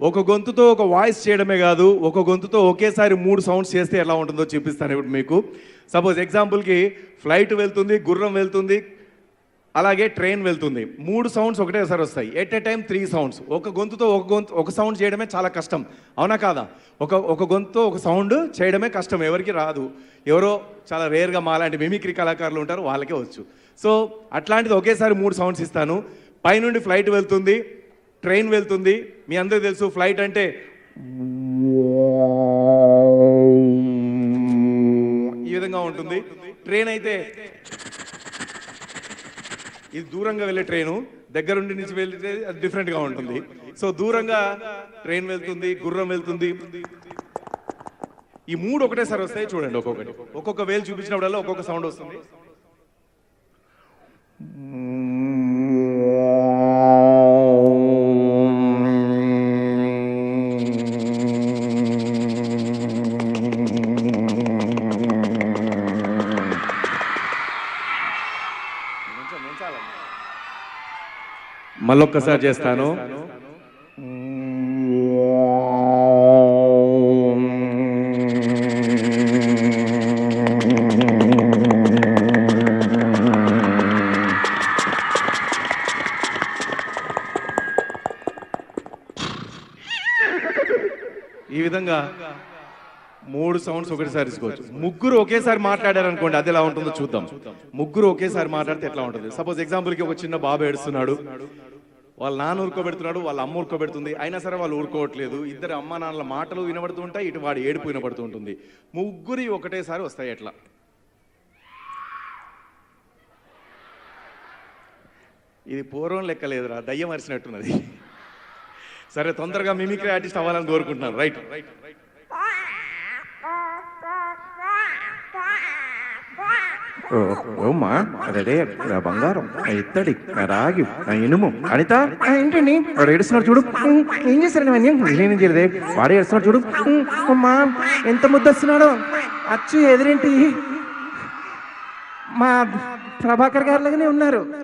ఒక గొంతుతో ఒక వాయిస్ చేయడమే కాదు, ఒక గొంతుతో ఒకేసారి 3 సౌండ్స్ చేస్తే ఎలా ఉంటుందో చూపిస్తాను ఇప్పుడు మీకు. సపోజ్ ఎగ్జాంపుల్కి ఫ్లైట్ వెళ్తుంది, గుర్రం వెళ్తుంది, అలాగే ట్రైన్ వెళ్తుంది. 3 సౌండ్స్ ఒకటేసారి వస్తాయి. At a time 3 sounds. ఒక గొంతుతో ఒక సౌండ్ చేయడమే చాలా కష్టం, అవునా కాదా? ఒక గొంతుతో ఒక సౌండ్ చేయడమే కష్టం, ఎవరికి రాదు. ఎవరో చాలా రేర్గా మాలాంటి మిమిక్రీ కళాకారులు ఉంటారు, వాళ్ళకే వచ్చు. సో అట్లాంటిది ఒకేసారి 3 సౌండ్స్ ఇస్తాను. పైనుండి ఫ్లైట్ వెళ్తుంది, ట్రైన్ వెళ్తుంది. మీ అందరికీ తెలుసు ఫ్లైట్ అంటే ఈ విధంగా ఉంటుంది. ట్రైన్ అయితే ఇది దూరంగా వెళ్ళే ట్రైను, దగ్గరుండి నుంచి వెళ్తే అది డిఫరెంట్గా ఉంటుంది. సో దూరంగా ట్రైన్ వెళ్తుంది, గుర్రం వెళ్తుంది. ఈ 3 ఒకటేసారి వస్తాయి. చూడండి, ఒక్కొక్క వేలు చూపించినప్పుడల్లా ఒక్కొక్క సౌండ్ వస్తుంది. మళ్ళొక్కసారి చేస్తాను. ఈ విధంగా 3 సౌండ్స్ ఒకటిసారి ఇసుకోవచ్చు. ముగ్గురు ఒకేసారి మాట్లాడారు అనుకోండి, అది ఎలా ఉంటుందో చూద్దాం. ముగ్గురు ఒకేసారి మాట్లాడితే ఎట్లా ఉంటుంది? సపోజ్ ఎగ్జాంపుల్కి ఒక చిన్న బాబు ఏడుస్తున్నాడు, వాళ్ళ నాన్న ఊరుకోబెడుతున్నాడు, వాళ్ళ అమ్మ ఊరుకోబెడుతుంది. అయినా సరే వాళ్ళు ఊరుకోవట్లేదు. ఇద్దరు అమ్మ నాన్నల మాటలు వినబడుతూ ఉంటాయి, ఇటు వాడు ఏడుపు వినబడుతూ ఉంటుంది. ముగ్గురి ఒకటేసారి వస్తాయి. ఎట్లా? ఇది పూర్వం లెక్క లేదురా, దయ్యం అరిచినట్టున్నది. సరే, తొందరగా మిమిక్రీ ఆర్టిస్ట్ అవ్వాలని కోరుకుంటున్నాను. రైట్. ఓమ్మా అదే బంగారం, ఇత్తడి, రాగి, ఇనుము. అనిత ఏంటండి వాడు ఏడుస్తున్నాడు చూడు. ఏం చేశారండి అవన్నీ? నేనేం చేయలేదే, వాడే ఏడుస్తున్నాడు చూడు. అమ్మా ఎంత ముద్దొస్తున్నాడో. అచ్చు ఎదురేంటి మా ప్రభాకర్ గారి లాగానే ఉన్నారు.